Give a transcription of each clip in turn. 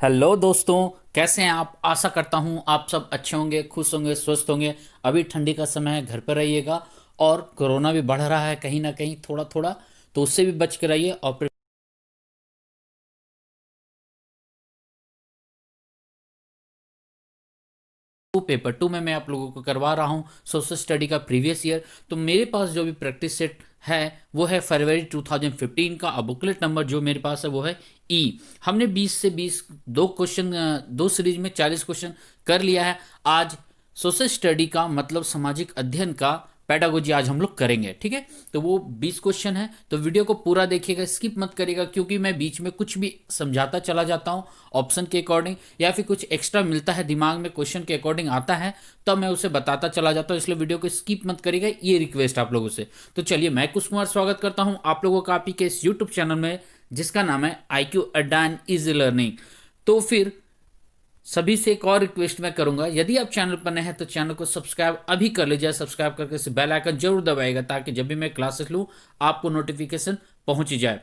Hello दोस्तों। कैसे हैं आप? आशा करता हूं आप सब अच्छे होंगे, खुश होंगे, स्वस्थ होंगे। अभी ठंडी का समय है, घर पर रहिएगा। और कोरोना भी बढ़ रहा है कहीं ना कहीं थोड़ा थोड़ा, तो उससे भी बच के रहिए। और पेपर टू में मैं आप लोगों को करवा रहा हूँ सोशल स्टडी का प्रीवियस ईयर। तो मेरे पास जो भी प्रैक्टिस सेट है वो है फरवरी 2015 का। बुकलेट नंबर जो मेरे पास है वो है ई। हमने 20 से 20 दो क्वेश्चन, दो सीरीज में 40 क्वेश्चन कर लिया है। आज सोशल स्टडी का मतलब सामाजिक अध्ययन का पेडागोजी आज हम लोग करेंगे, ठीक है। तो वो 20 क्वेश्चन है, तो वीडियो को पूरा देखिएगा, स्किप मत करिएगा, क्योंकि मैं बीच में कुछ भी समझाता चला जाता हूँ ऑप्शन के अकॉर्डिंग, या फिर कुछ एक्स्ट्रा मिलता है दिमाग में क्वेश्चन के अकॉर्डिंग आता है, तब मैं उसे बताता चला जाता हूँ। इसलिए वीडियो को स्किप मत करिएगा, ये रिक्वेस्ट आप लोगों से। तो चलिए, मैं कुश कुमार स्वागत करता हूँ आप लोगों का आपी के इस यूट्यूब चैनल में, जिसका नाम है IQ अड्डा एंड इजी लर्निंग। तो फिर सभी से एक और रिक्वेस्ट मैं करूंगा, यदि आप चैनल पर नए हैं तो चैनल को सब्सक्राइब अभी कर लीजिए। सब्सक्राइब करके इस बेल आइकन जरूर दबाएगा, ताकि जब भी मैं क्लासेस लूँ आपको नोटिफिकेशन पहुंच जाए।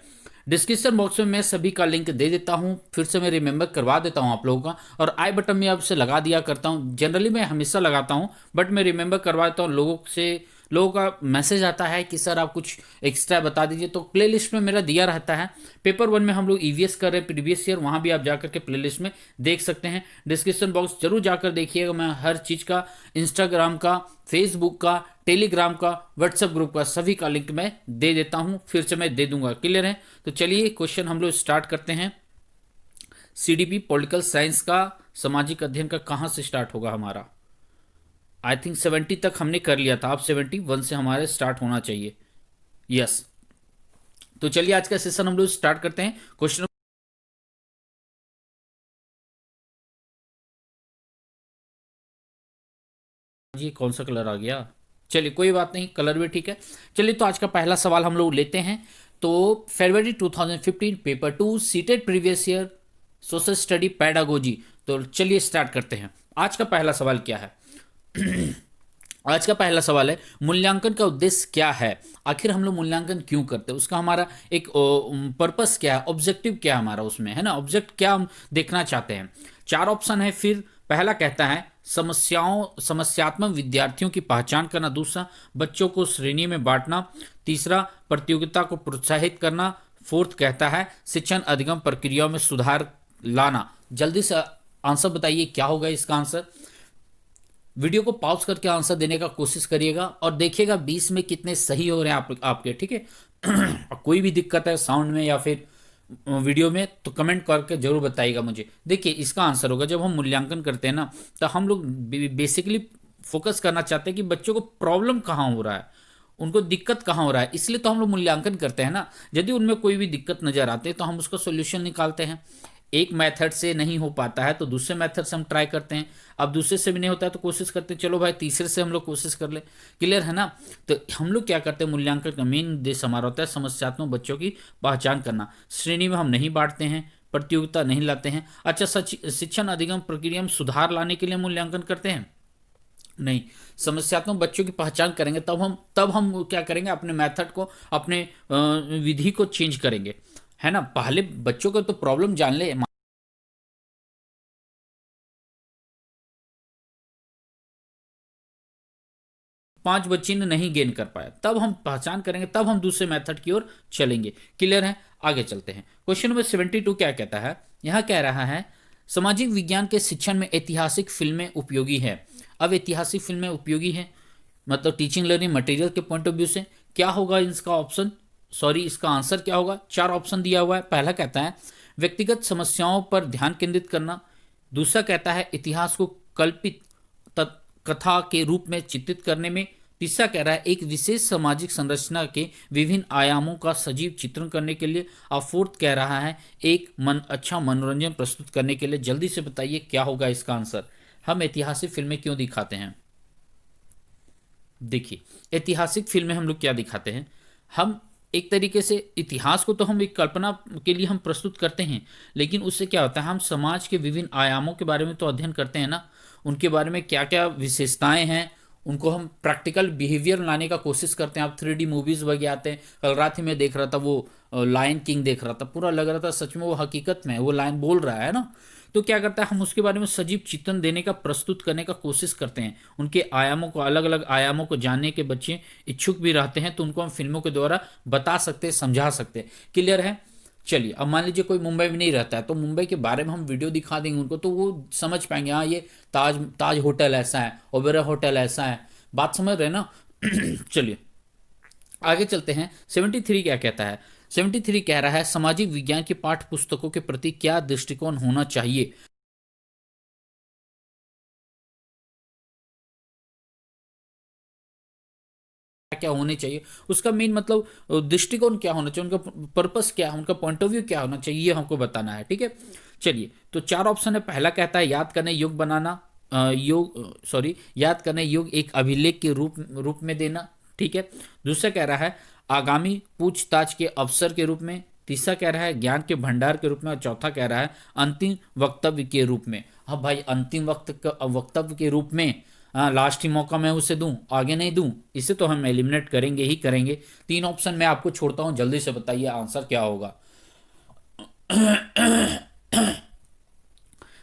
डिस्क्रिप्शन बॉक्स में मैं सभी का लिंक दे देता हूं, फिर से मैं रिमेंबर करवा देता हूं आप लोगों का। और आई बटन में आपसे लगा दिया करता हूं, जनरली मैं हमेशा लगाता हूं, बट मैं रिमेंबर करवा देता हूं लोगों से। लोगों का मैसेज आता है कि सर आप कुछ एक्स्ट्रा बता दीजिए, तो प्लेलिस्ट में मेरा दिया रहता है। पेपर वन में हम लोग EVS कर रहे हैं प्रीवियस ईयर, वहां भी आप जाकर के प्लेलिस्ट में देख सकते हैं। डिस्क्रिप्शन बॉक्स जरूर जाकर देखिएगा, मैं हर चीज़ का, इंस्टाग्राम का, फेसबुक का, टेलीग्राम का, व्हाट्सएप ग्रुप का, सभी का लिंक मैं दे देता हूं, फिर से मैं दे दूंगा। क्लियर है? तो चलिए क्वेश्चन हम लोग स्टार्ट करते हैं। CDP पॉलिटिकल साइंस का सामाजिक अध्ययन का कहाँ से स्टार्ट होगा हमारा? आई थिंक 70 तक हमने कर लिया था, अब 71 से हमारे स्टार्ट होना चाहिए। यस। तो चलिए आज का सेशन हम लोग स्टार्ट करते हैं। क्वेश्चन जी, कौन सा कलर आ गया? चलिए कोई बात नहीं, कलर भी ठीक है। चलिए तो आज का पहला सवाल हम लोग लेते हैं। तो फरवरी 2015 paper two seated previous year social study pedagogy. तो चलिए स्टार्ट करते हैं। आज का पहला सवाल क्या है? आज का पहला सवाल है, मूल्यांकन का उद्देश्य क्या है? आखिर हम लोग मूल्यांकन क्यों करते हैं, उसका हमारा एक पर्पस क्या है, ऑब्जेक्टिव क्या है हमारा उसमें, है ना, ऑब्जेक्ट क्या हम देखना चाहते हैं। चार ऑप्शन है। फिर पहला कहता है समस्यात्मक विद्यार्थियों की पहचान करना। दूसरा, बच्चों को श्रेणी में बांटना। तीसरा, प्रतियोगिता को प्रोत्साहित करना। फोर्थ कहता है शिक्षण अधिगम प्रक्रियाओं में सुधार लाना। जल्दी से आंसर बताइए, क्या होगा इसका आंसर? वीडियो को पॉज करके आंसर देने का कोशिश करिएगा, और देखिएगा 20 में कितने सही हो रहे हैं आपके, ठीक है। और कोई भी दिक्कत है साउंड में या फिर वीडियो में, तो कमेंट करके जरूर बताइएगा मुझे। देखिए इसका आंसर होगा, जब हम मूल्यांकन करते हैं ना, तो हम लोग बेसिकली फोकस करना चाहते हैं कि बच्चों को प्रॉब्लम कहाँ हो रहा है, उनको दिक्कत कहाँ हो रहा है, इसलिए तो हम लोग मूल्यांकन करते हैं ना। यदि उनमें कोई भी दिक्कत नजर आते हैं तो हम उसका सोल्यूशन निकालते हैं। एक मेथड से नहीं हो पाता है तो दूसरे मेथड से हम ट्राई करते हैं। अब दूसरे से भी नहीं होता है तो कोशिश करते हैं, चलो भाई तीसरे से हम लोग कोशिश कर ले। क्लियर है ना? तो हम लोग क्या करते हैं, मूल्यांकन का मेन उद्देश्य हमारा होता है समस्यात्मक बच्चों की पहचान करना। श्रेणी में हम नहीं बांटते हैं, प्रतियोगिता नहीं लाते हैं। अच्छा, सच शिक्षण अधिगम प्रक्रिया में सुधार लाने के लिए मूल्यांकन करते हैं? नहीं। समस्यात्मक बच्चों की पहचान करेंगे तब हम क्या करेंगे, अपने मेथड को, अपने विधि को चेंज करेंगे, है ना। पहले बच्चों को तो प्रॉब्लम जान ले। 5 बच्चे ने नहीं गेन कर पाया, तब हम पहचान करेंगे, तब हम दूसरे मेथड की ओर चलेंगे। क्लियर है? आगे चलते हैं। क्वेश्चन नंबर 72 क्या कहता है? यहां कह रहा है सामाजिक विज्ञान के शिक्षण में ऐतिहासिक फिल्में उपयोगी है। अब ऐतिहासिक फिल्में उपयोगी है मतलब टीचिंग लर्निंग मटेरियल के पॉइंट ऑफ व्यू से क्या होगा इसका ऑप्शन, सॉरी इसका आंसर क्या होगा? चार ऑप्शन दिया हुआ है। पहला कहता है व्यक्तिगत समस्याओं पर ध्यान केंद्रित करना। दूसरा कहता है इतिहास को कल्पित कथा के रूप में चित्रित करने में। तीसरा कह रहा है एक विशेष सामाजिक संरचना के विभिन्न आयामों का सजीव चित्रण करने के लिए। और फोर्थ कह रहा है एक अच्छा मनोरंजन प्रस्तुत करने के लिए। जल्दी से बताइए क्या होगा इसका आंसर। हम ऐतिहासिक फिल्में क्यों दिखाते हैं? देखिए, ऐतिहासिक फिल्में हम लोग क्या दिखाते हैं, हम एक तरीके से इतिहास को तो हम एक कल्पना के लिए हम प्रस्तुत करते हैं, लेकिन उससे क्या होता है, हम समाज के विभिन्न आयामों के बारे में तो अध्ययन करते हैं ना। उनके बारे में क्या क्या विशेषताएं हैं, उनको हम प्रैक्टिकल बिहेवियर लाने का कोशिश करते हैं। आप 3D मूवीज वगैरह आते हैं। कल रात ही मैं देख रहा था, वो लायन किंग देख रहा था, पूरा लग रहा था सच में वो हकीकत में वो लायन बोल रहा है ना। तो क्या करता है, हम उसके बारे में सजीव चित्रण देने का, प्रस्तुत करने का कोशिश करते हैं। उनके आयामों को, अलग अलग आयामों को जानने के बच्चे इच्छुक भी रहते हैं, तो उनको हम फिल्मों के द्वारा बता सकते हैं, समझा सकते हैं। क्लियर है? चलिए, अब मान लीजिए कोई मुंबई में नहीं रहता है, तो मुंबई के बारे में हम वीडियो दिखा देंगे उनको, तो वो समझ पाएंगे, हाँ ये ताज ताज होटल ऐसा है, ओबेरॉय होटल ऐसा है। बात समझ रहे हैं ना? चलिए आगे चलते हैं। 73 क्या कहता है? 73 कह रहा है सामाजिक विज्ञान की पाठ्य पुस्तकों के प्रति क्या दृष्टिकोण होना चाहिए। क्या होने चाहिए, उसका मेन मतलब दृष्टिकोण क्या होना चाहिए, उनका पर्पस क्या है, उनका पॉइंट ऑफ व्यू क्या होना चाहिए, ये हमको बताना है। ठीक है, चलिए तो चार ऑप्शन है। पहला कहता है याद करने योग बनाना, याद करने योग एक अभिलेख के रूप में देना। ठीक है। दूसरा कह रहा है आगामी पूछताछ के अवसर के रूप में। तीसरा कह रहा है ज्ञान के भंडार के रूप में। और चौथा कह रहा है अंतिम वक्तव्य के रूप में। हाँ भाई, अंतिम वक्तव्य के रूप में। हाँ, लास्ट ही मौका मैं उसे दूं, आगे नहीं दूं, इसे तो हम एलिमिनेट करेंगे ही करेंगे। तीन ऑप्शन मैं आपको छोड़ता हूं, जल्दी से बताइए आंसर क्या होगा।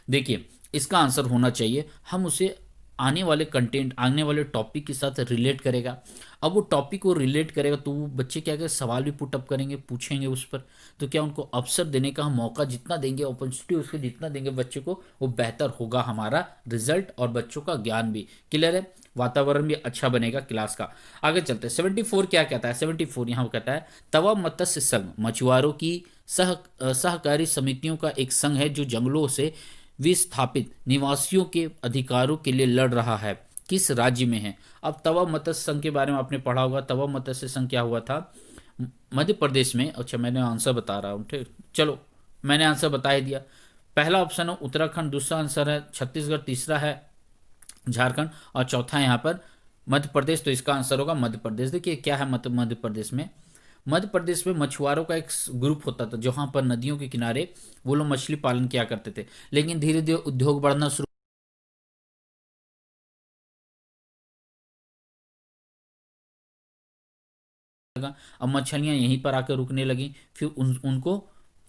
देखिए, इसका आंसर होना चाहिए, हम उसे आने वाले कंटेंट, आने वाले टॉपिक के साथ रिलेट करेगा। अब वो टॉपिक को रिलेट करेगा तो वो बच्चे क्या करें, सवाल भी पुटअप करेंगे, पूछेंगे उस पर। तो क्या उनको अवसर देने का हम मौका जितना देंगे, अपॉर्चुनिटी उसको जितना देंगे बच्चे को, वो बेहतर होगा हमारा रिजल्ट और बच्चों का ज्ञान भी। क्लियर है? वातावरण भी अच्छा बनेगा क्लास का। आगे चलते हैं। 74 क्या कहता है? 74 यहाँ कहता है तवा मत्स्य संघ मछुआरों की सहकारी समितियों का एक संघ है जो जंगलों से विस्थापित निवासियों के अधिकारों के लिए लड़ रहा है। किस राज्य में है? अब तवा मत्स्य संघ के बारे में आपने पढ़ा होगा। तवा मत्स्य संघ क्या हुआ था? मध्य प्रदेश में। अच्छा, मैंने आंसर बता रहा हूँ, ठीक, चलो मैंने आंसर बता ही दिया। पहला ऑप्शन है उत्तराखंड, दूसरा आंसर है छत्तीसगढ़, तीसरा है झारखंड और चौथा है यहाँ पर मध्य प्रदेश। तो इसका आंसर होगा मध्य प्रदेश। देखिए क्या है मध्य प्रदेश में। मध्य प्रदेश में मछुआरों का एक ग्रुप होता था जहाँ पर नदियों के किनारे वो लोग मछली पालन किया करते थे। लेकिन धीरे धीरे उद्योग बढ़ना शुरू लगा। अब मछलियां यहीं पर आकर रुकने लगी। फिर उनको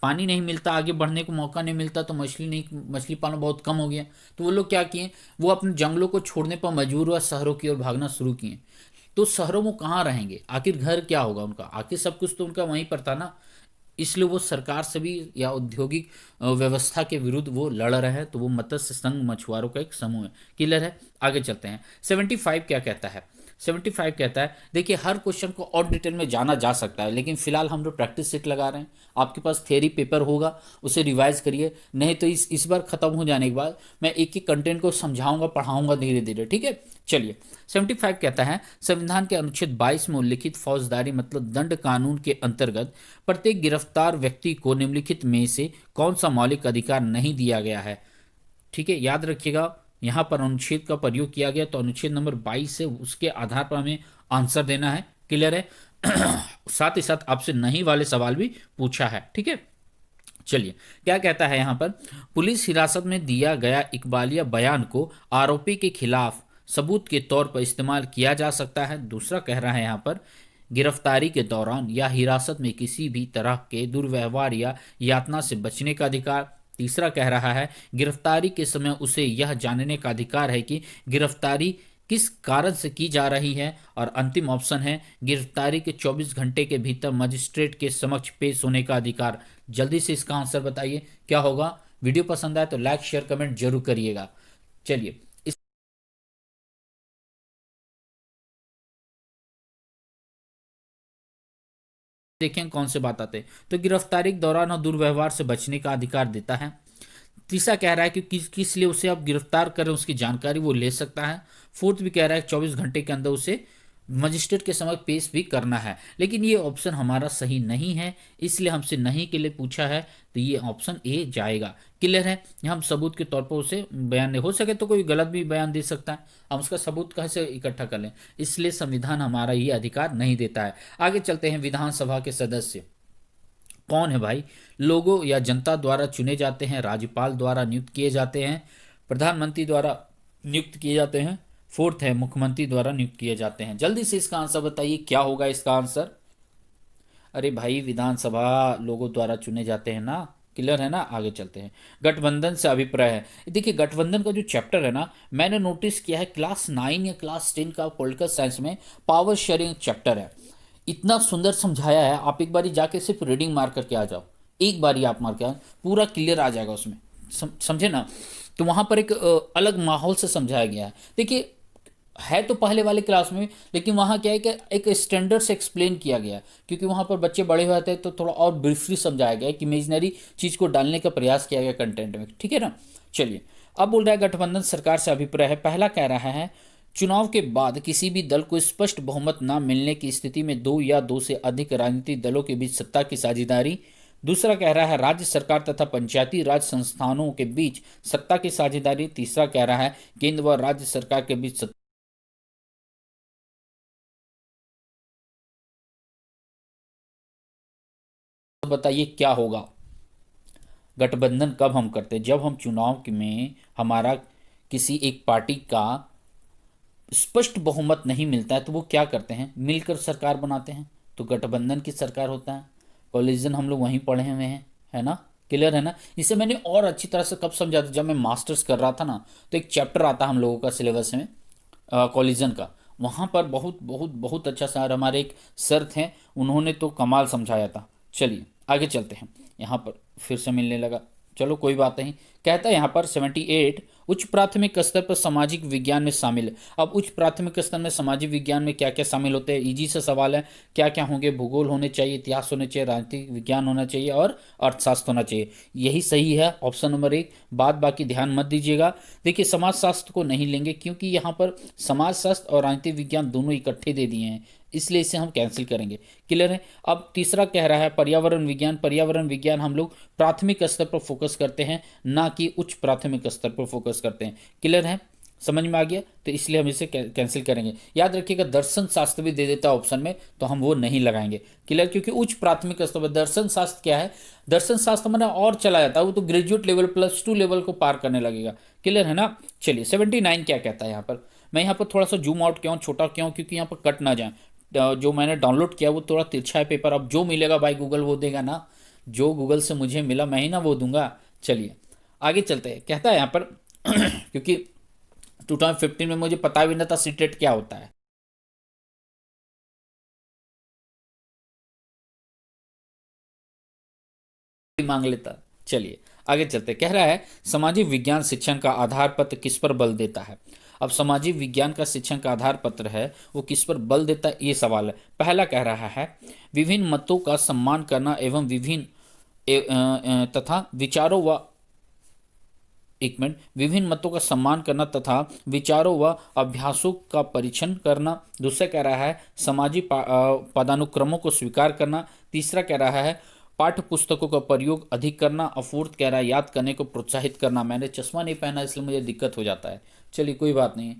पानी नहीं मिलता, आगे बढ़ने को मौका नहीं मिलता, तो मछली पालन बहुत कम हो गया। तो वो लोग क्या किए, वो अपने जंगलों को छोड़ने पर मजबूर हुआ, शहरों की ओर भागना शुरू किए। तो शहरों में कहाँ रहेंगे, आखिर घर क्या होगा उनका, आखिर सब कुछ तो उनका वहीं पर था ना। इसलिए वो सरकार से भी या औद्योगिक व्यवस्था के विरुद्ध वो लड़ रहे हैं। तो वो मत्स्य संघ मछुआरों का एक समूह है। क्लियर है? आगे चलते हैं। 75 क्या कहता है? 75 कहता है देखिए हर क्वेश्चन को और डिटेल में जाना जा सकता है, लेकिन फिलहाल हम लोग प्रैक्टिस सेट लगा रहे हैं। आपके पास थ्योरी पेपर होगा, उसे रिवाइज करिए। नहीं तो इस बार खत्म हो जाने के बाद मैं एक एक कंटेंट को समझाऊंगा, पढ़ाऊंगा धीरे धीरे। ठीक है, चलिए। 75 कहता है संविधान के अनुच्छेद 22 में उल्लिखित फौजदारी मतलब दंड कानून के अंतर्गत प्रत्येक गिरफ्तार व्यक्ति को निम्नलिखित में से कौन सा मौलिक अधिकार नहीं दिया गया है? ठीक है, याद रखिएगा यहाँ पर अनुच्छेद का प्रयोग किया गया, तो अनुच्छेद नंबर 22 से उसके आधार पर हमें आंसर देना है। क्लियर है? साथ ही साथ आपसे नहीं वाले सवाल भी पूछा है। ठीक है, चलिए क्या कहता है यहाँ पर, पुलिस हिरासत में दिया गया इकबालिया बयान को आरोपी के खिलाफ सबूत के तौर पर इस्तेमाल किया जा सकता है। दूसरा कह रहा है यहाँ पर गिरफ्तारी के दौरान या हिरासत में किसी भी तरह के दुर्व्यवहार या यातना से बचने का अधिकार। तीसरा कह रहा है गिरफ्तारी के समय उसे यह जानने का अधिकार है कि गिरफ्तारी किस कारण से की जा रही है। और अंतिम ऑप्शन है गिरफ्तारी के 24 घंटे के भीतर मजिस्ट्रेट के समक्ष पेश होने का अधिकार। जल्दी से इसका आंसर बताइए क्या होगा। वीडियो पसंद आए तो लाइक शेयर कमेंट जरूर करिएगा। चलिए देखें कौन से बात आते हैं। तो गिरफ्तारी के दौरान और दुर्व्यवहार से बचने का अधिकार देता है। तीसरा कह रहा है कि किस लिए उसे आप गिरफ्तार करें उसकी जानकारी वो ले सकता है। फोर्थ भी कह रहा है 24 घंटे के अंदर उसे मजिस्ट्रेट के समक्ष पेश भी करना है। लेकिन ये ऑप्शन हमारा सही नहीं है, इसलिए हमसे नहीं के लिए पूछा है, तो ये ऑप्शन ए जाएगा। क्लियर है? हम सबूत के तौर पर उसे बयान नहीं, हो सके तो कोई गलत भी बयान दे सकता है, हम उसका सबूत कैसे इकट्ठा कर लें, इसलिए संविधान हमारा ये अधिकार नहीं देता है। आगे चलते हैं। विधानसभा के सदस्य कौन है भाई? लोगों या जनता द्वारा चुने जाते हैं, राज्यपाल द्वारा नियुक्त किए जाते हैं, प्रधानमंत्री द्वारा नियुक्त किए जाते हैं, फोर्थ है मुख्यमंत्री द्वारा नियुक्त किए जाते हैं। जल्दी से इसका आंसर बताइए क्या होगा इसका आंसर। अरे भाई, विधानसभा लोगों द्वारा चुने जाते हैं ना, क्लियर है ना। आगे चलते हैं। गठबंधन से अभिप्राय है। देखिए गठबंधन का जो चैप्टर है ना, मैंने नोटिस किया है क्लास 9 या क्लास 10 का पॉलिटिकल साइंस में पावर शेयरिंग चैप्टर है। इतना सुंदर समझाया है, आप एक बारी जाके सिर्फ रीडिंग मार करके आ जाओ, एक बारी आप मार के आओ, पूरा क्लियर आ जाएगा उसमें। समझे ना। तो वहाँ पर एक अलग माहौल से समझाया गया है। देखिए है तो पहले वाले क्लास में, लेकिन वहाँ क्या है कि एक स्टैंडर्ड से एक्सप्लेन किया गया है, क्योंकि वहाँ पर बच्चे बड़े हुए थे तो थोड़ा और ब्रीफली समझाया गया है कि इमेजिनरी चीज़ को डालने का प्रयास किया गया कंटेंट में, ठीक है ना। चलिए अब बोल रहा है गठबंधन सरकार से अभिप्राय है। पहला कह रहा है चुनाव के बाद किसी भी दल को स्पष्ट बहुमत न मिलने की स्थिति में दो या दो से अधिक राजनीतिक दलों के बीच सत्ता की साझेदारी। दूसरा कह रहा है राज्य सरकार तथा पंचायती राज संस्थानों के बीच सत्ता की साझेदारी। तीसरा कह रहा है केंद्र व राज्य सरकार के बीच सत्ता। बताइए क्या होगा। गठबंधन कब हम करते हैं? जब हम चुनाव में हमारा किसी एक पार्टी का स्पष्ट बहुमत नहीं मिलता है तो वो क्या करते हैं, मिलकर सरकार बनाते हैं, तो गठबंधन की सरकार होता है। कोलिजन हम लोग वहीं पढ़े हुए हैं, है ना। क्लियर है ना। इसे मैंने और अच्छी तरह से कब समझा था, जब मैं मास्टर्स कर रहा था ना, तो एक चैप्टर आता हम लोगों का सिलेबस में कोलिजन का। वहाँ पर बहुत बहुत बहुत अच्छा सर, हमारे एक सर थे, उन्होंने तो कमाल समझाया था। चलिए आगे चलते हैं। यहाँ पर फिर से मिलने लगा, चलो कोई बात नहीं। कहता है यहाँ पर 78 उच्च प्राथमिक स्तर पर सामाजिक विज्ञान में शामिल है। अब उच्च प्राथमिक स्तर में सामाजिक विज्ञान में क्या क्या शामिल होते हैं, इजी से सवाल है। क्या क्या होंगे, भूगोल होने चाहिए, इतिहास होने चाहिए, राजनीतिक विज्ञान होना चाहिए और अर्थशास्त्र होना चाहिए। यही सही है ऑप्शन नंबर 1। बाद बाकी ध्यान मत दीजिएगा। देखिए समाजशास्त्र को नहीं लेंगे क्योंकि यहाँ पर समाजशास्त्र और राजनीतिक विज्ञान दोनों इकट्ठे दे दिए हैं, इसलिए इसे हम कैंसिल करेंगे। क्लियर है। अब तीसरा कह रहा है पर्यावरण विज्ञान। पर्यावरण विज्ञान हम लोग प्राथमिक स्तर पर फोकस करते हैं, ना कि उच्च प्राथमिक स्तर पर फोकस करते हैं। क्लियर है, समझ में आ गया। तो इसलिए हम इसे कैंसिल करेंगे। याद रखिएगा दर्शन शास्त्र भी दे देता है ऑप्शन में, तो हम वो नहीं लगाएंगे। क्लियर, क्योंकि उच्च प्राथमिक स्तर पर दर्शन शास्त्र क्या है, दर्शन शास्त्र मैंने और चला जाता है, वो तो ग्रेजुएट लेवल +2 लेवल को पार करने लगेगा। क्लियर है ना। चलिए 79 क्या कहता है यहाँ पर। मैं यहाँ पर थोड़ा सा जूम आउट किया हूँ, छोटा किया हूँ, क्योंकि यहाँ पर कट ना जाए। जो मैंने डाउनलोड किया वो थोड़ा तिरछा है पेपर। अब जो मिलेगा भाई गूगल वो देगा ना, जो गूगल से मुझे मिला मैं ही ना वो दूंगा। चलिए आगे चलते हैं। कहता है यहाँ पर क्योंकि 2015 में मुझे पता भी नहीं था सीटेट क्या होता है, मांग लेता। चलिए आगे चलते। कह रहा है सामाजिक विज्ञान शिक्षण का आधार पत्र किस पर बल देता है। अब सामाजिक विज्ञान का शिक्षण का आधार पत्र है वो किस पर बल देता है, ये सवाल है। पहला कह रहा है विभिन्न मतों का सम्मान करना एवं विभिन्न तथा विचारों व एक मिनट, विभिन्न मतों का सम्मान करना तथा विचारों व अभ्यासों का परीक्षण करना। दूसरा कह रहा है सामाजिक पदानुक्रमों को स्वीकार करना। तीसरा कह रहा है पाठ्य पुस्तकों का प्रयोग अधिक करना। और फोर्थ कह रहा है याद करने को प्रोत्साहित करना। मैंने चश्मा नहीं पहना इसलिए मुझे दिक्कत हो जाता है। चलिए कोई बात नहीं,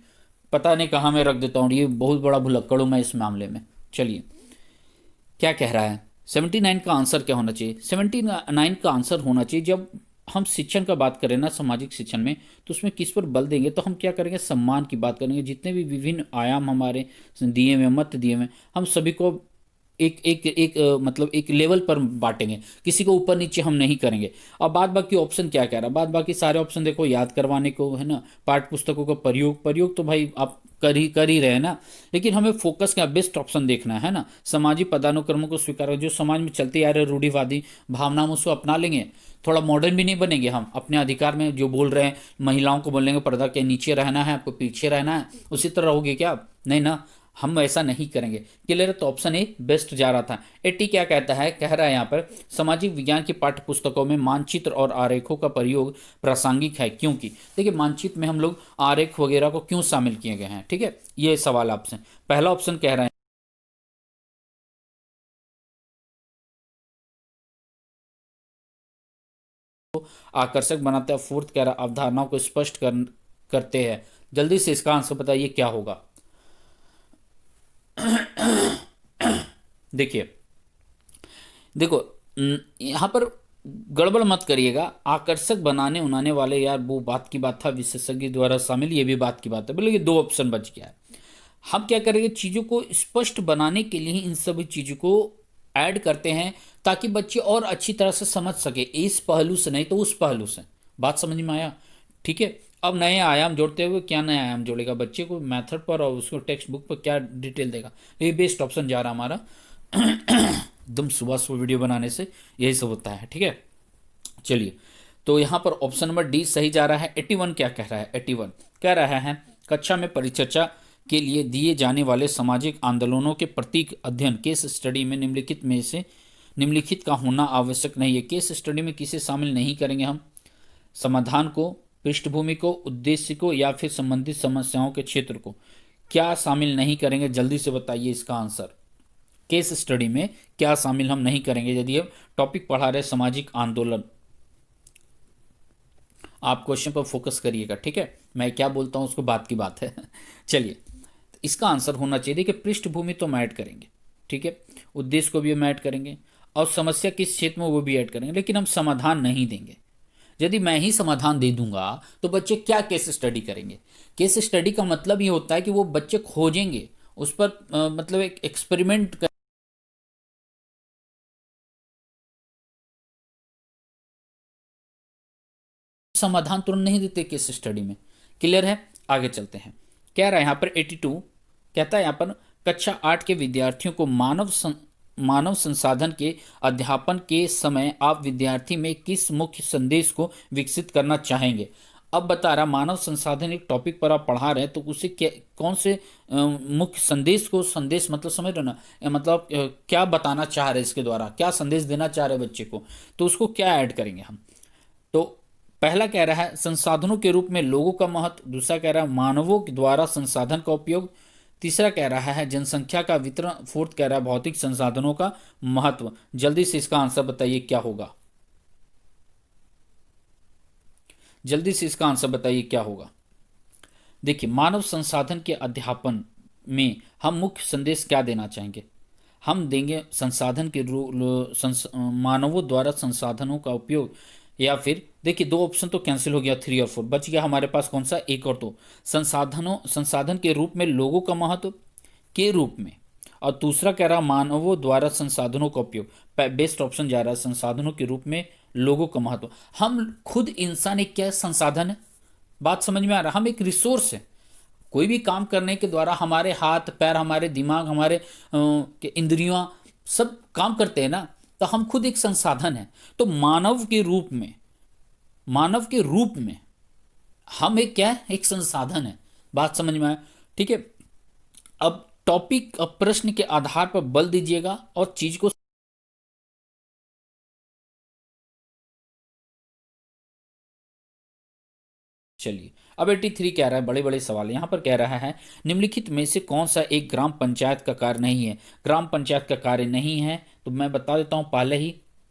पता नहीं कहाँ मैं रख देता हूँ, ये बहुत बड़ा भुलक्कड़ हूँ मैं इस मामले में। चलिए क्या कह रहा है 79 का आंसर क्या होना चाहिए। 79 का आंसर होना चाहिए, जब हम शिक्षण का बात करें ना सामाजिक शिक्षण में, तो उसमें किस पर बल देंगे, तो हम क्या करेंगे सम्मान की बात करेंगे। जितने भी विभिन्न आयाम हमारे दिए हुए मत दिए हुए हम सभी को एक एक एक मतलब एक लेवल पर बांटेंगे, किसी को ऊपर नीचे हम नहीं करेंगे। अब बाद बाकी ऑप्शन क्या कह रहा है, बाद बाकी सारे ऑप्शन देखो याद करवाने को है ना, पाठ्य पुस्तकों का प्रयोग प्रयोग तो भाई आप कर ही रहे हैं ना, लेकिन हमें फोकस क्या बेस्ट ऑप्शन देखना है ना। सामाजिक पदानुक्रमों को स्वीकार, जो समाज में चलते आ रहे रूढ़िवादी भावना हम उसको अपना लेंगे। थोड़ा मॉडर्न भी नहीं बनेंगे हम, अपने अधिकार में जो बोल रहे हैं महिलाओं को बोलेंगे पर्दा के नीचे रहना है, आपको पीछे रहना है, उसी तरह रहोगे क्या, नहीं ना, हम ऐसा नहीं करेंगे। क्लियर है। तो ऑप्शन ए बेस्ट जा रहा था। 80 क्या कहता है, कह रहा है यहाँ पर सामाजिक विज्ञान की पाठ्य पुस्तकों में मानचित्र और आरेखों का प्रयोग प्रासंगिक है क्योंकि। देखिए मानचित्र में हम लोग आरेख वगैरह को क्यों शामिल किए गए हैं, ठीक है, ये सवाल आपसे। पहला ऑप्शन कह रहे हैं आकर्षक बनाते हैं। फोर्थ कह रहा है अवधारणाओं को स्पष्ट करते हैं। जल्दी से इसका आंसर बताइए क्या होगा। देखिए देखो यहाँ पर गड़बड़ मत करिएगा। आकर्षक बनाने उनाने वाले यार वो बात की बात था, विशेषज्ञ द्वारा शामिल, ये भी बात की बात है, बोले ये दो ऑप्शन बच गया है। हम क्या करेंगे, चीज़ों को स्पष्ट बनाने के लिए इन सभी चीज़ों को ऐड करते हैं ताकि बच्चे और अच्छी तरह से समझ सके, इस पहलू से नहीं तो उस पहलू से। बात समझ में आया? ठीक है। अब नए आयाम जोड़ते हुए क्या नया आयाम जोड़ेगा बच्चे को मेथड पर और उसको टेक्स्ट बुक पर क्या डिटेल देगा? ये बेस्ट ऑप्शन जा रहा हमारा। एकदम सुबह सुबह वीडियो बनाने से यही सब होता है। ठीक है, चलिए। तो यहाँ पर ऑप्शन नंबर डी सही जा रहा है। 81 क्या कह रहा है? 81 कह रहा है कक्षा में परिचर्चा के लिए दिए जाने वाले सामाजिक आंदोलनों के प्रतीक अध्ययन केस स्टडी में निम्नलिखित का होना आवश्यक नहीं है। केस स्टडी में किसे शामिल नहीं करेंगे हम? समाधान को, पृष्ठभूमि को, उद्देश्य को, या फिर संबंधित समस्याओं के क्षेत्र को? क्या शामिल नहीं करेंगे? जल्दी से बताइए इसका आंसर। केस स्टडी में क्या शामिल हम नहीं करेंगे यदि हम टॉपिक पढ़ा रहे सामाजिक आंदोलन? आप क्वेश्चन पर फोकस करिएगा, ठीक है? मैं क्या बोलता हूं उसको बात की बात है। चलिए, इसका आंसर होना चाहिए कि पृष्ठभूमि तो हम ऐड करेंगे, ठीक है, उद्देश्य को भी हम ऐड करेंगे, और समस्या किस क्षेत्र में वो भी ऐड करेंगे, लेकिन हम समाधान नहीं देंगे। यदि मैं ही समाधान दे दूंगा तो बच्चे क्या केस स्टडी करेंगे? केस स्टडी का मतलब ये होता है कि वो बच्चे खोजेंगे उस पर, मतलब एक एक्सपेरिमेंट कर, समाधान तुरंत नहीं देते केस स्टडी में। क्लियर है? आगे चलते हैं। कह रहा है यहाँ पर 82, कहता है यहाँ पर कक्षा 8 के विद्यार्थियों को मानव संसाधन के अध्यापन के समय आप विद्यार्थी में किस मुख्य संदेश को विकसित करना चाहेंगे? अब बता रहा, मानव संसाधन एक टॉपिक पर आप पढ़ा रहे हैं तो उसे क्या, कौन से मुख्य संदेश को, संदेश मतलब समझ रहे हो ना, मतलब क्या बताना चाह रहे हैं इसके द्वारा, क्या संदेश देना चाह रहे हैं बच्चे को, तो उसको क्या ऐड करेंगे हम? तो पहला कह रहा है संसाधनों के रूप में लोगों का महत्व, दूसरा कह रहा है मानवों के द्वारा संसाधन का उपयोग, तीसरा कह रहा है जनसंख्या का वितरण, फोर्थ कह रहा है भौतिक संसाधनों का महत्व। जल्दी से इसका आंसर बताइए क्या होगा? जल्दी से इसका आंसर बताइए क्या होगा? देखिए, मानव संसाधन के अध्यापन में हम मुख्य संदेश क्या देना चाहेंगे? हम देंगे संसाधन के मानवों द्वारा संसाधनों का उपयोग, या फिर देखिए दो ऑप्शन तो कैंसिल हो गया, 3 और 4 बच गया हमारे पास कौन सा? एक और दो। संसाधन के रूप में लोगों का महत्व के रूप में, और दूसरा कह रहा मानवों द्वारा संसाधनों का उपयोग। बेस्ट ऑप्शन जा रहा है संसाधनों के रूप में लोगों का महत्व। हम खुद इंसान एक क्या संसाधन है? बात समझ में आ रहा? हम एक रिसोर्स है। कोई भी काम करने के द्वारा हमारे हाथ पैर, हमारे दिमाग, हमारे इंद्रियां सब काम करते हैं ना, तो हम खुद एक संसाधन है। तो मानव के रूप में हम एक क्या है? एक संसाधन है। बात समझ में आया? ठीक है। अब टॉपिक, अब प्रश्न के आधार पर बल दीजिएगा और चीज को, चलिए। अब 83 कह रहा है, बड़े बड़े सवाल यहां पर कह रहा है निम्नलिखित में से कौन सा एक ग्राम पंचायत का कार्य नहीं है? ग्राम पंचायत का कार्य नहीं है तो मैं बता देता हूं,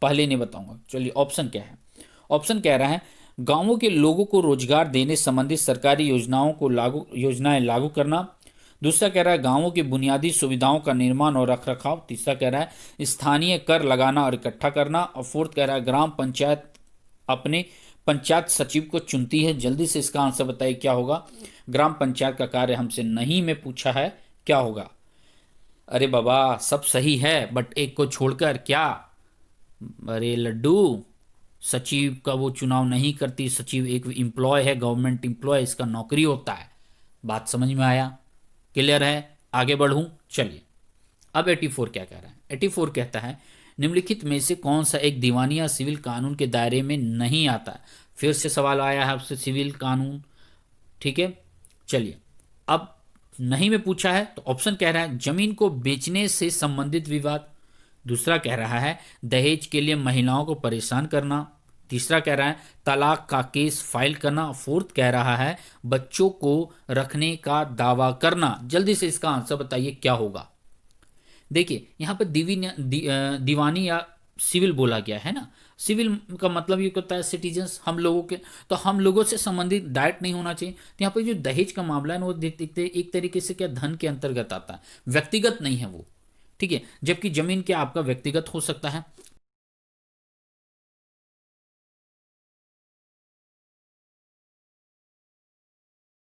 पहले नहीं बताऊंगा। चलिए, ऑप्शन क्या है? ऑप्शन कह रहा है गांवों के लोगों को रोजगार देने संबंधित सरकारी योजनाएं लागू करना, दूसरा कह रहा है गांवों की बुनियादी सुविधाओं का निर्माण और रखरखाव, तीसरा कह रहा है स्थानीय कर लगाना और इकट्ठा करना, और फोर्थ कह रहा है ग्राम पंचायत अपने पंचायत सचिव को चुनती है। जल्दी से इसका आंसर बताइए क्या होगा? ग्राम पंचायत का कार्य हमसे नहीं में पूछा है, क्या होगा? अरे बाबा, सब सही है बट एक को छोड़कर क्या? अरे लड्डू, सचिव का वो चुनाव नहीं करती। सचिव एक एम्प्लॉय है, गवर्नमेंट एम्प्लॉय, इसका नौकरी होता है। बात समझ में आया? क्लियर है? आगे बढ़ूं? चलिए। अब 84 क्या कह रहा है? 84 कहता है निम्नलिखित में से कौन सा एक दीवानी या सिविल कानून के दायरे में नहीं आता? फिर से सवाल आया है आपसे, सिविल कानून, ठीक है। चलिए, अब नहीं में पूछा है तो ऑप्शन कह रहा है जमीन को बेचने से संबंधित विवाद, दूसरा कह रहा है दहेज के लिए महिलाओं को परेशान करना, तीसरा कह रहा है तलाक का केस फाइल करना, फोर्थ कह रहा है बच्चों को रखने का दावा करना। जल्दी से इसका आंसर बताइए क्या होगा? देखिए, यहाँ पर दीवानी या सिविल बोला गया है ना। सिविल का मतलब ये होता है सिटीजन्स, हम लोगों के, तो हम लोगों से संबंधित डायरेक्ट नहीं होना चाहिए। तो यहाँ पर जो दहेज का मामला है ना, वो एक तरीके से क्या धन के अंतर्गत आता है, व्यक्तिगत नहीं है वो, ठीक है। जबकि जमीन क्या आपका व्यक्तिगत हो सकता है।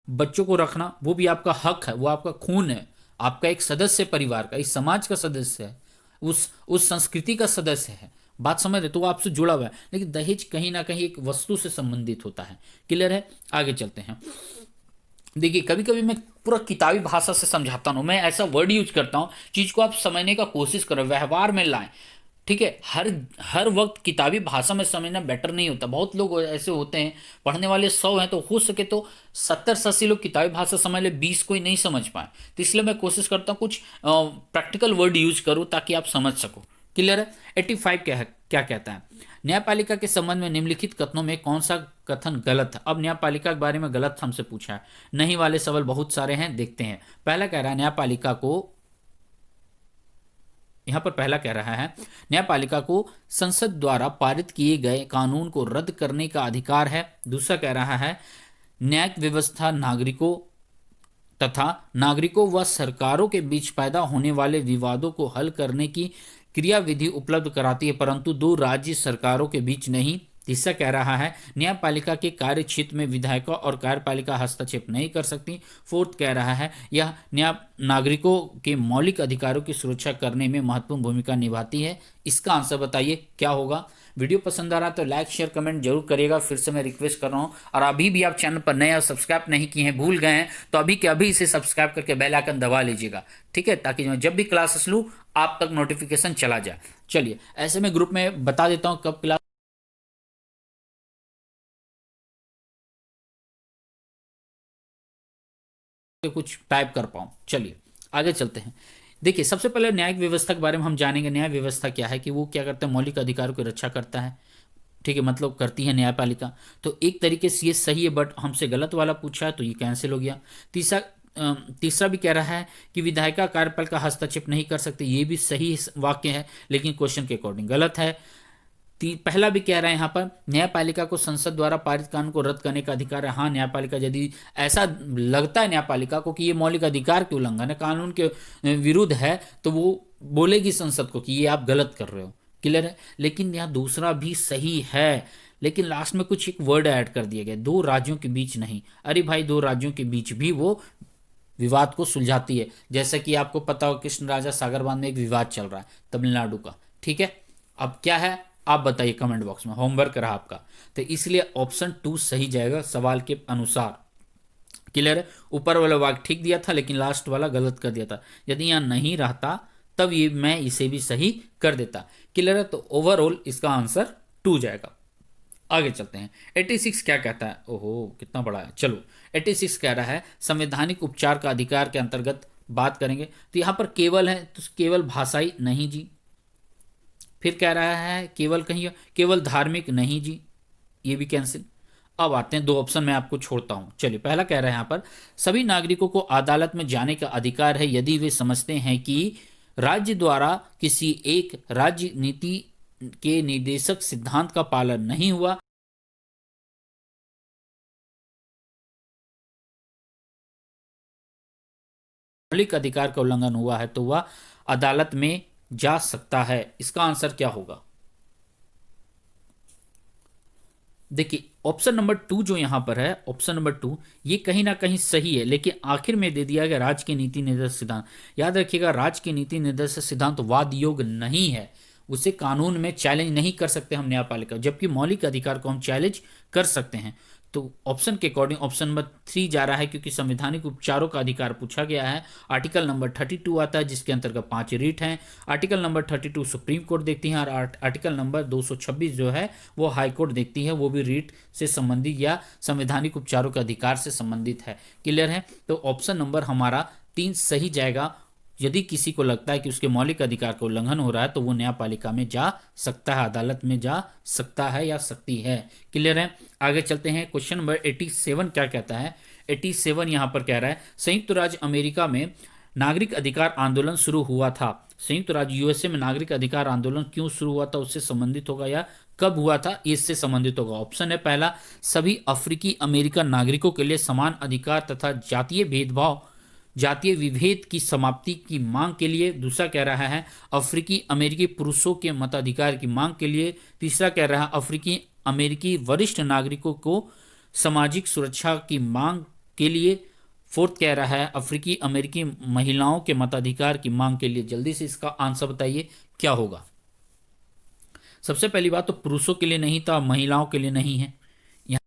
बच्चों को रखना वो भी आपका हक है, वो आपका खून है, आपका एक सदस्य परिवार का, इस समाज का सदस्य है। उस संस्कृति का सदस्य है, बात समझ रहे, तो वो आपसे जुड़ा हुआ है। लेकिन दहेज कहीं ना कहीं एक वस्तु से संबंधित होता है। क्लियर है, आगे चलते हैं। देखिए कभी कभी मैं पूरा किताबी भाषा से समझाता हूँ, मैं ऐसा वर्ड यूज करता हूँ, चीज को आप समझने का कोशिश करो, व्यवहार में लाएं। ठीक है, हर वक्त किताबी भाषा में समझना बेटर नहीं होता। बहुत लोग ऐसे होते हैं, पढ़ने वाले 100 हैं तो हो सके तो 70 से 80 लोग किताबी भाषा समझ ले, 20 कोई नहीं समझ पाए। तो इसलिए मैं कोशिश करता हूँ कुछ प्रैक्टिकल वर्ड यूज करूँ ताकि आप समझ सको। क्लियर है। 85 क्या है, क्या कहता है, न्यायपालिका के संबंध में निम्नलिखित कथनों में कौन सा कथन गलत है। अब न्यायपालिका के बारे में गलत हमसे पूछा है, नहीं वाले सवाल बहुत सारे हैं, देखते हैं। पहला कह रहा है न्यायपालिका को, यहां पर पहला कह रहा है न्यायपालिका को संसद द्वारा पारित किए गए कानून को रद्द करने का अधिकार है। दूसरा कह रहा है न्यायिक व्यवस्था नागरिकों तथा नागरिकों व सरकारों के बीच पैदा होने वाले विवादों को हल करने की क्रियाविधि उपलब्ध कराती है, परंतु दो राज्य सरकारों के बीच नहीं। तीसरा कह रहा है न्यायपालिका के कार्य क्षेत्र में विधायकों और कार्यपालिका हस्तक्षेप नहीं कर सकती। फोर्थ कह रहा है यह न्याय नागरिकों के मौलिक अधिकारों की सुरक्षा करने में महत्वपूर्ण भूमिका निभाती है। इसका आंसर बताइए क्या होगा। वीडियो पसंद आ रहा तो लाइक शेयर कमेंट जरूर करिएगा। फिर से मैं रिक्वेस्ट कर रहा हूँ, और अभी भी आप चैनल पर नए और सब्सक्राइब नहीं किए हैं, भूल गए हैं, तो अभी के अभी इसे सब्सक्राइब करके बेल आइकन दबा लीजिएगा। ठीक है, ताकि मैं जब भी क्लासेस लूँ आप तक नोटिफिकेशन चला जाए। चलिए ऐसे में ग्रुप में बता देता हूँ कब क्लास कुछ टाइप कर पाऊँ। चलिए आगे चलते हैं। देखिए सबसे पहले न्यायिक व्यवस्था के बारे में हम जानेंगे। न्याय व्यवस्था क्या है कि वो क्या करता है, मौलिक अधिकारों की रक्षा करता है। ठीक है, मतलब करती है न्यायपालिका। तो एक तरीके से ये सही है, बट हमसे गलत वाला पूछा है तो ये कैंसिल हो गया। तीसरा भी कह रहा है कि विधायिका कार्यपालिका हस्तक्षेप नहीं कर सकते, ये भी सही वाक्य है, लेकिन क्वेश्चन के अकॉर्डिंग गलत है। पहला भी कह रहा है यहाँ पर न्यायपालिका को संसद द्वारा पारित कानून को रद्द करने का अधिकार है। हाँ, न्यायपालिका यदि ऐसा लगता है न्यायपालिका को कि ये मौलिक अधिकार के उल्लंघन है, कानून के विरुद्ध है, तो वो बोलेगी संसद को कि ये आप गलत कर रहे हो। क्लियर है। लेकिन यहाँ दूसरा भी सही है, लेकिन लास्ट में कुछ एक वर्ड ऐड कर दिया गया, दो राज्यों के बीच नहीं। अरे भाई, दो राज्यों के बीच भी वो विवाद को सुलझाती है। जैसा कि आपको पता हो कृष्ण राजा सागर बांध में एक विवाद चल रहा है तमिलनाडु का। ठीक है, अब क्या है आप बताइए कमेंट बॉक्स में, होमवर्क रहा आपका। तो इसलिए ऑप्शन 2 सही जाएगा सवाल के अनुसार। क्लियर है। ऊपर वाला वाक्य ठीक दिया था लेकिन लास्ट वाला गलत कर दिया था। यदि यहाँ नहीं रहता तब ये मैं इसे भी सही कर देता। क्लियर है। तो ओवरऑल इसका आंसर 2 जाएगा। आगे चलते हैं। 86 क्या कहता है, ओहो कितना बड़ा है। चलो 86 कह रहा है संवैधानिक उपचार का अधिकार के अंतर्गत बात करेंगे। तो यहाँ पर केवल है तो केवल भाषाई नहीं जी। फिर कह रहा है केवल कहीं, केवल धार्मिक नहीं जी, ये भी कैंसिल। अब आते हैं, दो ऑप्शन मैं आपको छोड़ता हूं। चलिए पहला कह रहा है यहाँ पर सभी नागरिकों को अदालत में जाने का अधिकार है यदि वे समझते हैं कि राज्य द्वारा किसी एक राज्य नीति के निर्देशक सिद्धांत का पालन नहीं हुआ। मौलिक अधिकार का उल्लंघन हुआ है तो वह अदालत में जा सकता है। इसका आंसर क्या होगा। देखिए ऑप्शन नंबर 2 जो यहां पर है, ऑप्शन नंबर 2 ये कहीं ना कहीं सही है, लेकिन आखिर में दे दिया गया राज्य के नीति निर्देशक सिद्धांत। याद रखिएगा राज्य के नीति निर्देशक सिद्धांत वाद योग नहीं है, उसे कानून में चैलेंज नहीं कर सकते हम न्यायपालिका, जबकि मौलिक अधिकार को हम चैलेंज कर सकते हैं। तो ऑप्शन के अकॉर्डिंग ऑप्शन नंबर 3 जा रहा है, क्योंकि संवैधानिक उपचारों का अधिकार पूछा गया है। आर्टिकल नंबर 32 आता है जिसके अंतर्गत 5 रीट हैं। आर्टिकल नंबर 32 सुप्रीम कोर्ट देखती है, और आर्टिकल नंबर 226 जो है वो हाई कोर्ट देखती है, वो भी रीट से संबंधित या संवैधानिक उपचारों के अधिकार से संबंधित है। क्लियर है। तो ऑप्शन नंबर हमारा 3 सही जाएगा। यदि किसी को लगता है कि उसके मौलिक अधिकार का उल्लंघन हो रहा है तो वो न्यायपालिका में जा सकता है, अदालत में जा सकता है या सकती है। क्लियर है। आगे चलते हैं। क्वेश्चन नंबर 87 क्या कहता है। 87 यहां पर कह रहा है संयुक्त राज्य अमेरिका में नागरिक अधिकार आंदोलन शुरू हुआ था। संयुक्त राज्य यूएसए में नागरिक अधिकार आंदोलन क्यों शुरू हुआ था, उससे संबंधित होगा, या कब हुआ था इससे संबंधित होगा। ऑप्शन है पहला सभी अफ्रीकी अमेरिकन नागरिकों के लिए समान अधिकार तथा जातीय विभेद की समाप्ति की मांग के लिए। दूसरा कह रहा है अफ्रीकी अमेरिकी पुरुषों के मताधिकार की मांग के लिए। तीसरा कह रहा है अफ्रीकी अमेरिकी वरिष्ठ नागरिकों को सामाजिक सुरक्षा की मांग के लिए। फोर्थ कह रहा है अफ्रीकी अमेरिकी महिलाओं के मताधिकार की मांग के लिए। जल्दी से इसका आंसर बताइए क्या होगा। सबसे पहली बात तो पुरुषों के लिए नहीं था, महिलाओं के लिए नहीं है। यहाँ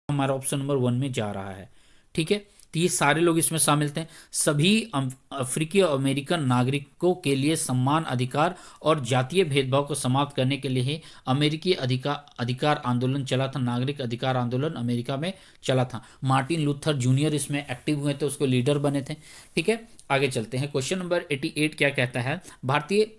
हमारा ऑप्शन नंबर 1 में जा रहा है। ठीक है, तो ये सारे लोग इसमें शामिल थे। सभी अफ्रीकी और अमेरिकन नागरिकों के लिए समान अधिकार और जातीय भेदभाव को समाप्त करने के लिए ही अमेरिकी अधिकार आंदोलन चला था। नागरिक अधिकार आंदोलन अमेरिका में चला था। मार्टिन लूथर जूनियर इसमें एक्टिव हुए थे, उसको लीडर बने थे। ठीक है, आगे चलते हैं। क्वेश्चन नंबर 88 क्या कहता है, भारतीय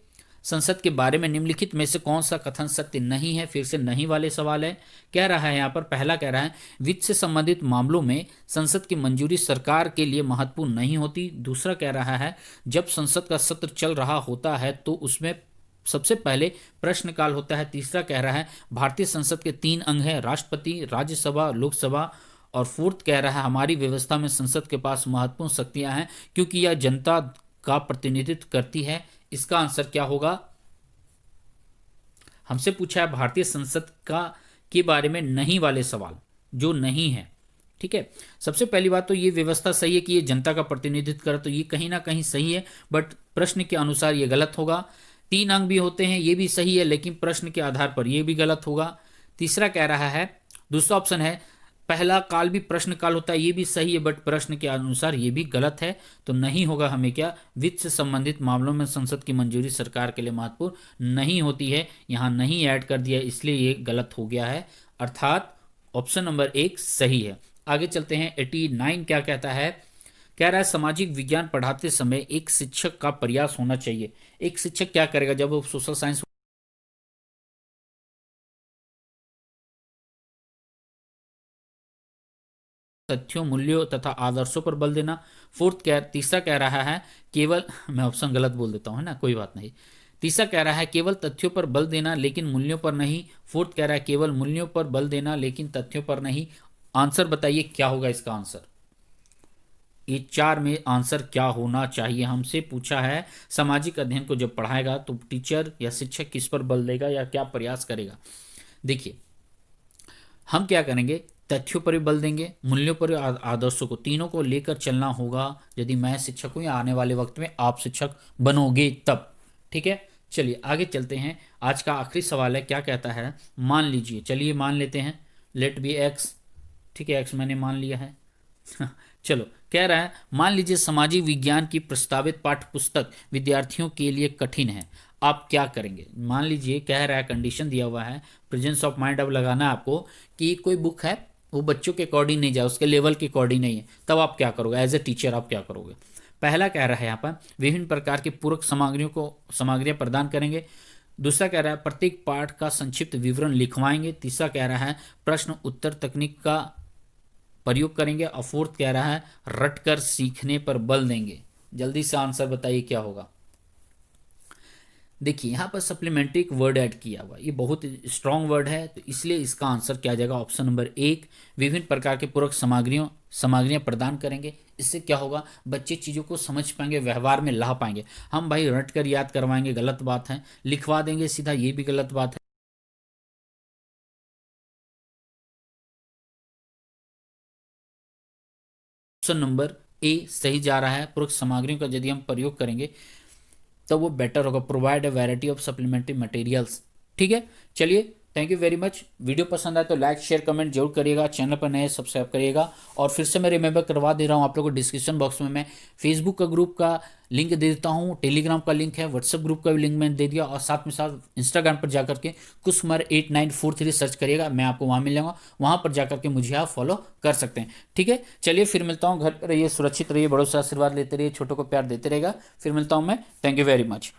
संसद के बारे में निम्नलिखित में से कौन सा कथन सत्य नहीं है। फिर से नहीं वाले सवाल है। कह रहा है यहाँ पर, पहला कह रहा है वित्त से संबंधित मामलों में संसद की मंजूरी सरकार के लिए महत्वपूर्ण नहीं होती। दूसरा कह रहा है जब संसद का सत्र चल रहा होता है तो उसमें सबसे पहले प्रश्नकाल होता है। तीसरा कह रहा है भारतीय संसद के 3 अंग हैं, राष्ट्रपति, राज्यसभा, लोकसभा। और फोर्थ कह रहा है हमारी व्यवस्था में संसद के पास महत्वपूर्ण शक्तियां हैं क्योंकि यह जनता का प्रतिनिधित्व करती है। इसका आंसर क्या होगा। हमसे पूछा है भारतीय संसद का के बारे में नहीं वाले सवाल, जो नहीं है। ठीक है, सबसे पहली बात तो ये व्यवस्था सही है कि ये जनता का प्रतिनिधित्व करे, तो ये कहीं ना कहीं सही है, बट प्रश्न के अनुसार ये गलत होगा। 3 अंग भी होते हैं, ये भी सही है, लेकिन प्रश्न के आधार पर ये भी गलत होगा। तीसरा कह रहा है, दूसरा ऑप्शन है पहला काल भी प्रश्न काल होता है, ये भी सही है, बट प्रश्न के अनुसार ये भी गलत है। तो नहीं होगा हमें क्या, वित्त से संबंधित मामलों में संसद की मंजूरी सरकार के लिए महत्वपूर्ण नहीं होती है। यहाँ नहीं ऐड कर दिया, इसलिए ये गलत हो गया है, अर्थात ऑप्शन नंबर 1 सही है। आगे चलते हैं। 89 क्या कहता है, कह रहा है सामाजिक विज्ञान पढ़ाते समय एक शिक्षक का प्रयास होना चाहिए। एक शिक्षक क्या करेगा जब वो सोशल साइंस तथ्यों, मूल्यों तथा आदर्शों पर बल देना। तीसरा कह रहा है केवल मैं ऑप्शन गलत बोल देता हूँ, है ना, कोई बात नहीं। तीसरा कह रहा है केवल तथ्यों पर बल देना लेकिन मूल्यों पर नहीं। फोर्थ कह रहा है केवल मूल्यों पर बल देना लेकिन तथ्यों पर नहीं। आंसर बताइए क्या होगा इसका आंसर। ये 4 में आंसर क्या होना चाहिए। हमसे पूछा है सामाजिक अध्ययन को जब पढ़ाएगा तो टीचर या शिक्षक किस पर बल देगा या क्या प्रयास करेगा। देखिए, हम क्या करेंगे, तथ्यों पर भी बल देंगे, मूल्यों पर, आदर्शों को, तीनों को लेकर चलना होगा यदि मैं शिक्षक हूं या आने वाले वक्त में आप शिक्षक बनोगे तब। ठीक है, चलिए आगे चलते हैं। आज का आखिरी सवाल है, क्या कहता है, मान लीजिए, चलिए मान लेते हैं, लेट बी एक्स। ठीक है, एक्स मैंने मान लिया है। चलो, कह रहा है मान लीजिए सामाजिक विज्ञान की प्रस्तावित पाठ्य पुस्तक विद्यार्थियों के लिए कठिन है, आप क्या करेंगे। मान लीजिए, कह रहा है, कंडीशन दिया हुआ है, प्रेजेंस ऑफ माइंड अब लगाना है आपको, कि कोई बुक है वो बच्चों के अकॉर्डिंग नहीं जाए, उसके लेवल के अकॉर्डिंग नहीं है, तब आप क्या करोगे एज ए टीचर, आप क्या करोगे। पहला कह रहा है यहाँ पर विभिन्न प्रकार की पूरक सामग्रियां प्रदान करेंगे। दूसरा कह रहा है प्रत्येक पाठ का संक्षिप्त विवरण लिखवाएंगे। तीसरा कह रहा है प्रश्न उत्तर तकनीक का प्रयोग करेंगे। और फोर्थ कह रहा है रटकर सीखने पर बल देंगे। जल्दी से आंसर बताइए क्या होगा। देखिए, यहाँ पर सप्लीमेंट्री एक वर्ड ऐड किया हुआ, ये बहुत स्ट्रॉन्ग वर्ड है, तो इसलिए इसका आंसर क्या जाएगा, ऑप्शन नंबर 1, विभिन्न प्रकार के पूरक सामग्रियां प्रदान करेंगे। इससे क्या होगा, बच्चे चीज़ों को समझ पाएंगे, व्यवहार में ला पाएंगे। हम भाई रट कर याद करवाएंगे, गलत बात है, लिखवा देंगे सीधा, ये भी गलत बात है। ऑप्शन नंबर ए सही जा रहा है। पूरक सामग्रियों का यदि हम प्रयोग करेंगे तो वो बेटर होगा, provide a variety of supplementary materials. ठीक है, चलिए, thank you very much. Video पसंद आए तो लाइक शेयर कमेंट जरूर करिएगा, चैनल पर नए सब्सक्राइब करिएगा। और फिर से मैं रिमेंबर करवा दे रहा हूँ आप लोगों को, डिस्क्रिप्शन बॉक्स में मैं फेसबुक का ग्रुप का लिंक दे देता हूँ, टेलीग्राम का लिंक है, व्हाट्सएप ग्रुप का भी लिंक मैंने दे दिया, और साथ में साथ इंस्टाग्राम पर जाकर के कुसमर 8943 सर्च करिएगा, मैं आपको वहाँ मिल जाऊँगा, वहाँ पर जाकर के मुझे आप फॉलो कर सकते हैं। ठीक है, चलिए फिर मिलता हूँ, घर पर रहिए, सुरक्षित रहिए, बड़ों से आशीर्वाद लेते रहिए, छोटों को प्यार देते रहेगा। फिर मिलता हूँ मैं, थैंक यू वेरी मच।